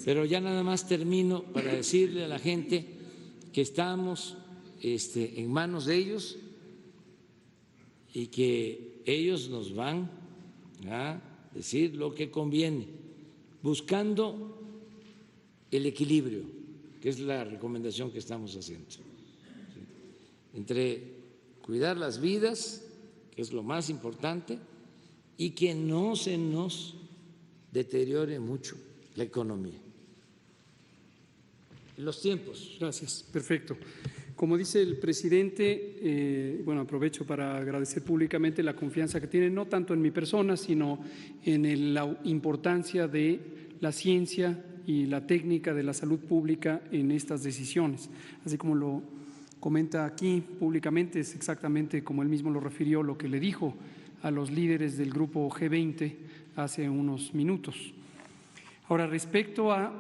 Pero ya nada más termino para decirle a la gente que estamos en manos de ellos y que ellos nos van a decir lo que conviene, buscando el equilibrio, que es la recomendación que estamos haciendo, entre cuidar las vidas, que es lo más importante, y que no se nos deteriore mucho la economía. Los tiempos. Gracias, perfecto. Como dice el presidente, bueno, aprovecho para agradecer públicamente la confianza que tiene, no tanto en mi persona, sino en la importancia de la ciencia y la técnica de la salud pública en estas decisiones. Así como lo comenta aquí públicamente, es exactamente como él mismo lo refirió, lo que le dijo a los líderes del grupo G20 hace unos minutos. Ahora, respecto a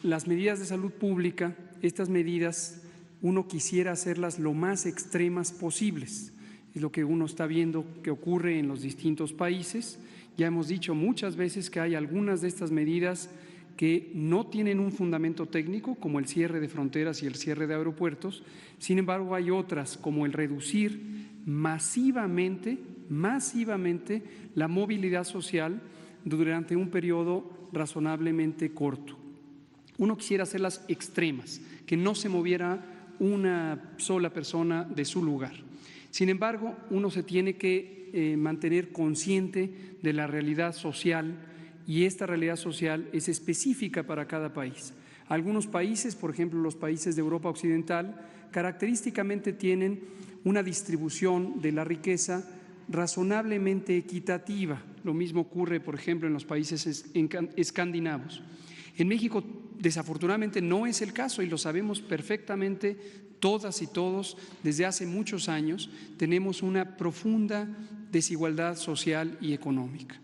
las medidas de salud pública, estas medidas uno quisiera hacerlas lo más extremas posibles. Es lo que uno está viendo que ocurre en los distintos países. Ya hemos dicho muchas veces que hay algunas de estas medidas que no tienen un fundamento técnico, como el cierre de fronteras y el cierre de aeropuertos. Sin embargo, hay otras, como el reducir masivamente la movilidad social durante un periodo razonablemente corto. Uno quisiera hacerlas extremas, que no se moviera una sola persona de su lugar. Sin embargo, uno se tiene que mantener consciente de la realidad social, y esta realidad social es específica para cada país. Algunos países, por ejemplo los países de Europa Occidental, característicamente tienen una distribución de la riqueza razonablemente equitativa. Lo mismo ocurre, por ejemplo, en los países escandinavos. En México, desafortunadamente, no es el caso y lo sabemos perfectamente todas y todos. Desde hace muchos años tenemos una profunda desigualdad social y económica.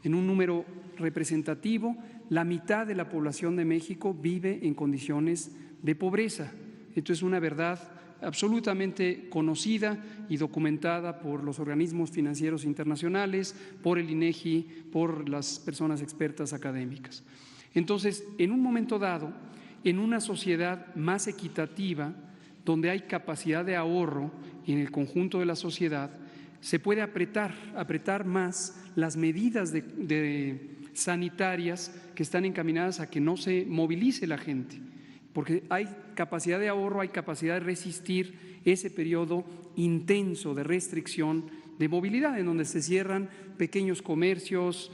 En un número representativo, la mitad de la población de México vive en condiciones de pobreza. Esto es una verdad absolutamente conocida y documentada por los organismos financieros internacionales, por el INEGI, por las personas expertas académicas. Entonces, en un momento dado, en una sociedad más equitativa, donde hay capacidad de ahorro en el conjunto de la sociedad, se puede apretar más las medidas sanitarias que están encaminadas a que no se movilice la gente, porque hay capacidad de ahorro, hay capacidad de resistir ese periodo intenso de restricción de movilidad, en donde se cierran pequeños comercios,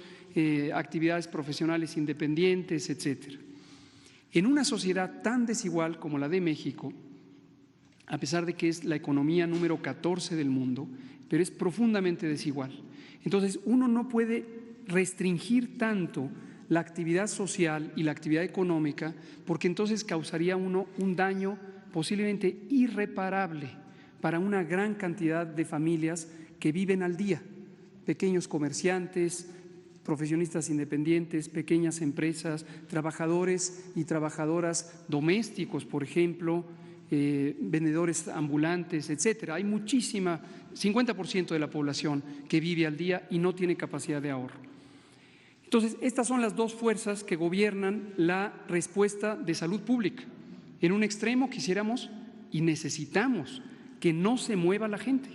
actividades profesionales independientes, etcétera. En una sociedad tan desigual como la de México, a pesar de que es la economía número 14 del mundo, pero es profundamente desigual. Entonces, uno no puede restringir tanto la actividad social y la actividad económica, porque entonces causaría uno un daño posiblemente irreparable para una gran cantidad de familias que viven al día, pequeños comerciantes, profesionistas independientes, pequeñas empresas, trabajadores y trabajadoras domésticos, por ejemplo, vendedores ambulantes, etcétera. Hay muchísima, 50% de la población que vive al día y no tiene capacidad de ahorro. Entonces, estas son las dos fuerzas que gobiernan la respuesta de salud pública. En un extremo quisiéramos y necesitamos que no se mueva la gente,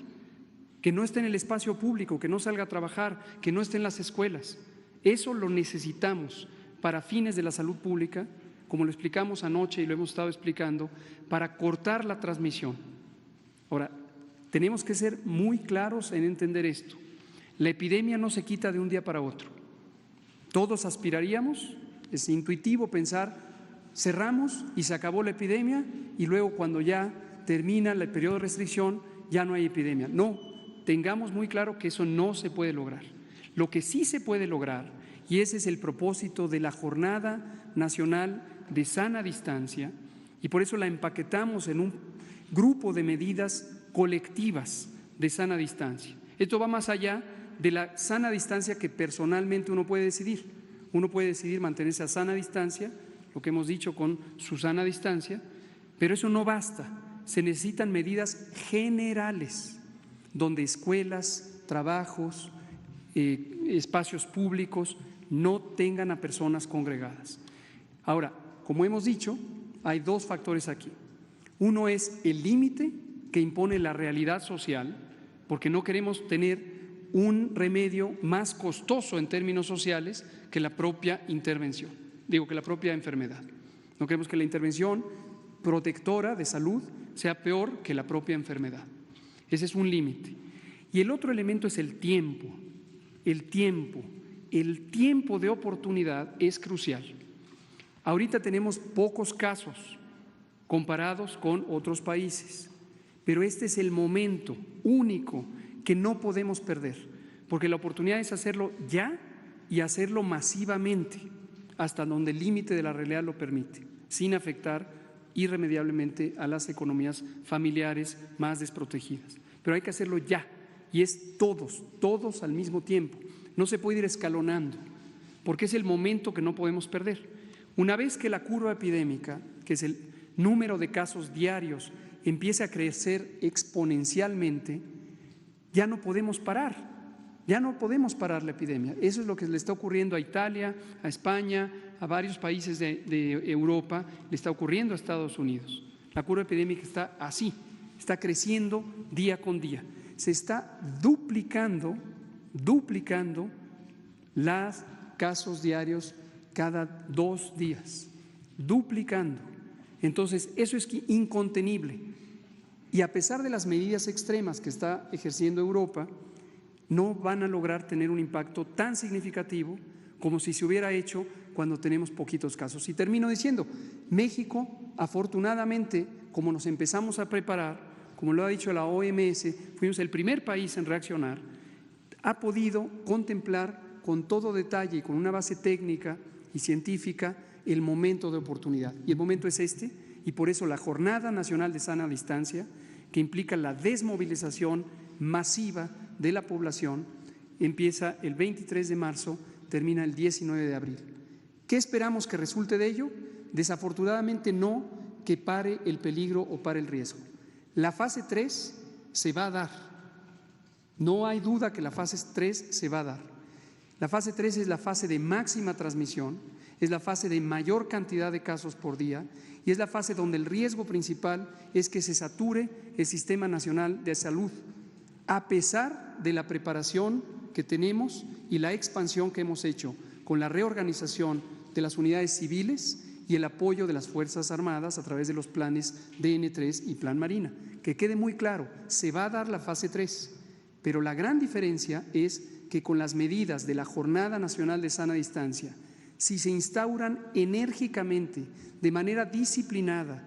que no esté en el espacio público, que no salga a trabajar, que no esté en las escuelas. Eso lo necesitamos para fines de la salud pública, como lo explicamos anoche y lo hemos estado explicando, para cortar la transmisión. Ahora, tenemos que ser muy claros en entender esto. La epidemia no se quita de un día para otro. Todos aspiraríamos, es intuitivo pensar, cerramos y se acabó la epidemia y luego cuando ya termina el periodo de restricción ya no hay epidemia. No, tengamos muy claro que eso no se puede lograr. Lo que sí se puede lograr, y ese es el propósito de la Jornada Nacional de Sana Distancia, y por eso la empaquetamos en un grupo de medidas colectivas de sana distancia. Esto va más allá de la sana distancia que personalmente uno puede decidir. Uno puede decidir mantenerse a sana distancia, lo que hemos dicho con su sana distancia, pero eso no basta. Se necesitan medidas generales, donde escuelas, trabajos, espacios públicos no tengan a personas congregadas. Ahora, como hemos dicho, hay dos factores aquí. Uno es el límite que impone la realidad social, porque no queremos tener un remedio más costoso en términos sociales que la propia intervención, que la propia enfermedad. No queremos que la intervención protectora de salud sea peor que la propia enfermedad. Ese es un límite. Y el otro elemento es el tiempo. El tiempo de oportunidad es crucial. Ahorita tenemos pocos casos comparados con otros países, pero este es el momento único que no podemos perder, porque la oportunidad es hacerlo ya y hacerlo masivamente, hasta donde el límite de la realidad lo permite, sin afectar irremediablemente a las economías familiares más desprotegidas. Pero hay que hacerlo ya, y es todos al mismo tiempo. No se puede ir escalonando, porque es el momento que no podemos perder. Una vez que la curva epidémica, que es el número de casos diarios, empiece a crecer exponencialmente, ya no podemos parar. Ya no podemos parar la epidemia. Eso es lo que le está ocurriendo a Italia, a España, a varios países de Europa, le está ocurriendo a Estados Unidos. La curva epidémica está así, está creciendo día con día. Se está duplicando los casos diarios cada 2 días, duplicando. Entonces, eso es incontenible. Y a pesar de las medidas extremas que está ejerciendo Europa, no van a lograr tener un impacto tan significativo como si se hubiera hecho cuando tenemos poquitos casos. Y termino diciendo, México, afortunadamente, como nos empezamos a preparar, como lo ha dicho la OMS, fuimos el primer país en reaccionar, ha podido contemplar con todo detalle y con una base técnica y científica el momento de oportunidad. Y el momento es este, y por eso la Jornada Nacional de Sana Distancia, que implica la desmovilización masiva de la población, empieza el 23 de marzo, termina el 19 de abril. ¿Qué esperamos que resulte de ello? Desafortunadamente no que pare el peligro o pare el riesgo. La fase 3 se va a dar. No hay duda que la fase 3 se va a dar. La fase 3 es la fase de máxima transmisión, es la fase de mayor cantidad de casos por día y es la fase donde el riesgo principal es que se sature el Sistema Nacional de Salud, a pesar de la preparación que tenemos y la expansión que hemos hecho con la reorganización de las unidades civiles y el apoyo de las Fuerzas Armadas a través de los planes DN3 y Plan Marina. Que quede muy claro, se va a dar la fase 3, pero la gran diferencia es que con las medidas de la Jornada Nacional de Sana Distancia, si se instauran enérgicamente, de manera disciplinada,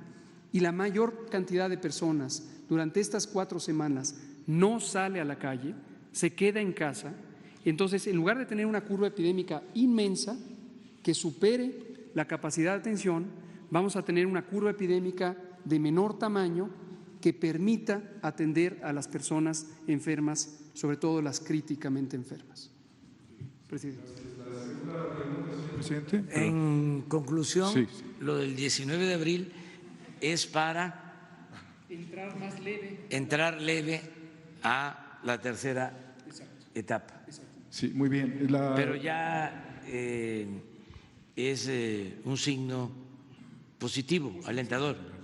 y la mayor cantidad de personas durante estas 4 semanas no sale a la calle, se queda en casa, entonces en lugar de tener una curva epidémica inmensa que supere la capacidad de atención, vamos a tener una curva epidémica de menor tamaño que permita atender a las personas enfermas, sobre todo las críticamente enfermas. Presidente. En conclusión, sí. Lo del 19 de abril es para entrar leve a la tercera etapa. Sí, muy bien. Pero ya es un signo positivo, alentador.